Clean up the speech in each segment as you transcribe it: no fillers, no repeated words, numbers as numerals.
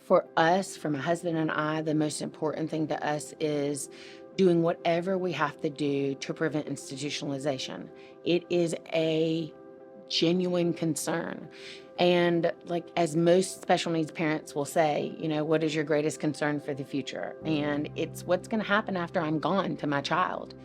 For us, for my husband and I, the most important thing to us is doing whatever we have to do to prevent institutionalization. It is a genuine concern. And like as most special needs parents will say, what is your greatest concern for the future? And it's what's going to happen after I'm gone to my child.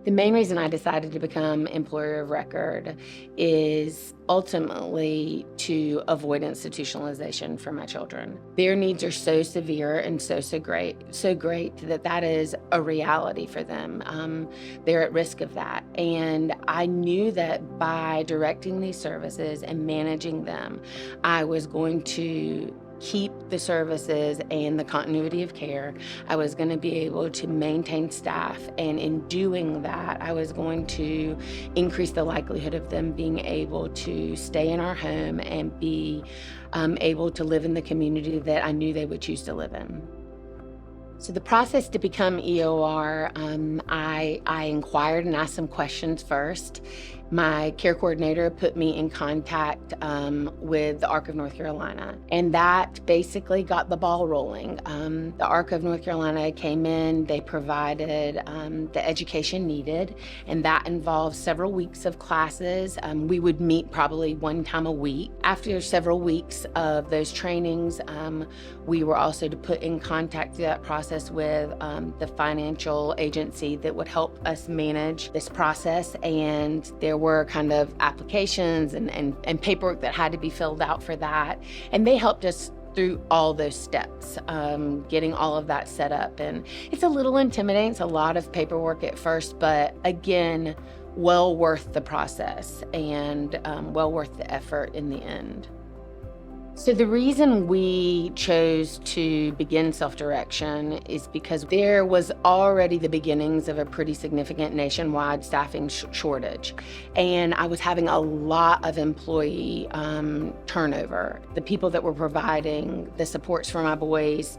The main reason I decided to become employer of record is ultimately to avoid institutionalization for my children. Their needs are so severe and so great that is a reality for them. They're at risk of that. And I knew that by directing these services and managing them, I was going to keep the services and the continuity of care. I was going to be able to maintain staff, and in doing that, I was going to increase the likelihood of them being able to stay in our home and be able to live in the community that I knew they would choose to live in. So the process to become EOR, I inquired and asked some questions first. My care coordinator put me in contact with the ARC of North Carolina, and that basically got the ball rolling. The ARC of North Carolina came in, they provided the education needed, and that involved several weeks of classes. We would meet probably one time a week. After several weeks of those trainings, we were also to put in contact through that process with the financial agency that would help us manage this process, and there were kind of applications and paperwork that had to be filled out for that. And they helped us through all those steps, getting all of that set up. And it's a little intimidating. It's a lot of paperwork at first, but again, well worth the process and well worth the effort in the end. So the reason we chose to begin self-direction is because there was already the beginnings of a pretty significant nationwide staffing shortage. And I was having a lot of employee turnover. The people that were providing the supports for my boys,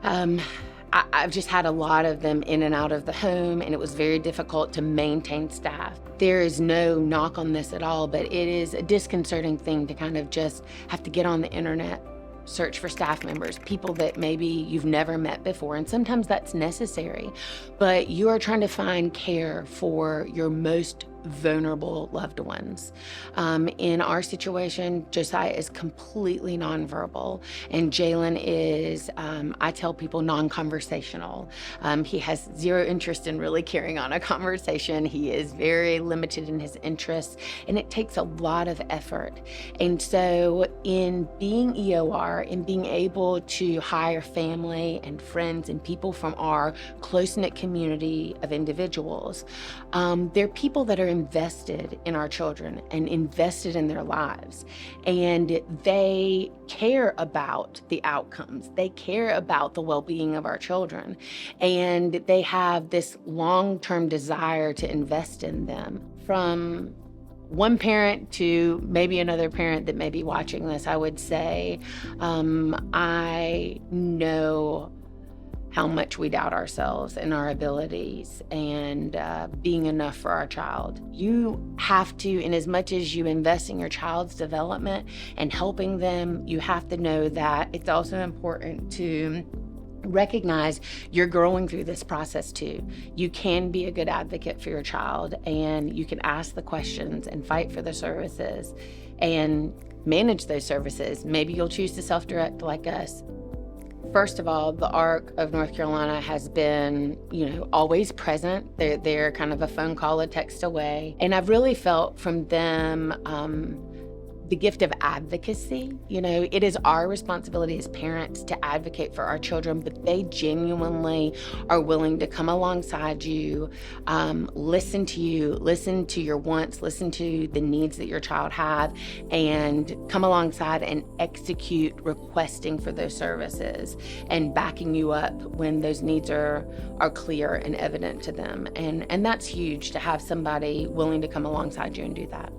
I've just had a lot of them in and out of the home, and it was very difficult to maintain staff. There is no knock on this at all, but it is a disconcerting thing to kind of just have to get on the internet, search for staff members, people that maybe you've never met before, and sometimes that's necessary. But you are trying to find care for your most vulnerable loved ones. In our situation, Josiah is completely nonverbal, and Jalen is, I tell people, non-conversational. He has zero interest in really carrying on a conversation. He is very limited in his interests, and it takes a lot of effort. And so in being EOR, in being able to hire family and friends and people from our close-knit community of individuals, they're people that are invested in our children and invested in their lives. And they care about the outcomes. They care about the well-being of our children. And they have this long-term desire to invest in them. From one parent to maybe another parent that may be watching this, I would say, I know how much we doubt ourselves and our abilities and being enough for our child. You have to, in as much as you invest in your child's development and helping them, you have to know that it's also important to recognize you're growing through this process too. You can be a good advocate for your child, and you can ask the questions and fight for the services and manage those services. Maybe you'll choose to self-direct like us. First of all, the ARC of North Carolina has been, always present. They're kind of a phone call, a text away. And I've really felt from them the gift of advocacy. It is our responsibility as parents to advocate for our children, but they genuinely are willing to come alongside you, listen to your wants, listen to the needs that your child have, and come alongside and execute requesting for those services and backing you up when those needs are clear and evident to them. And that's huge to have somebody willing to come alongside you and do that.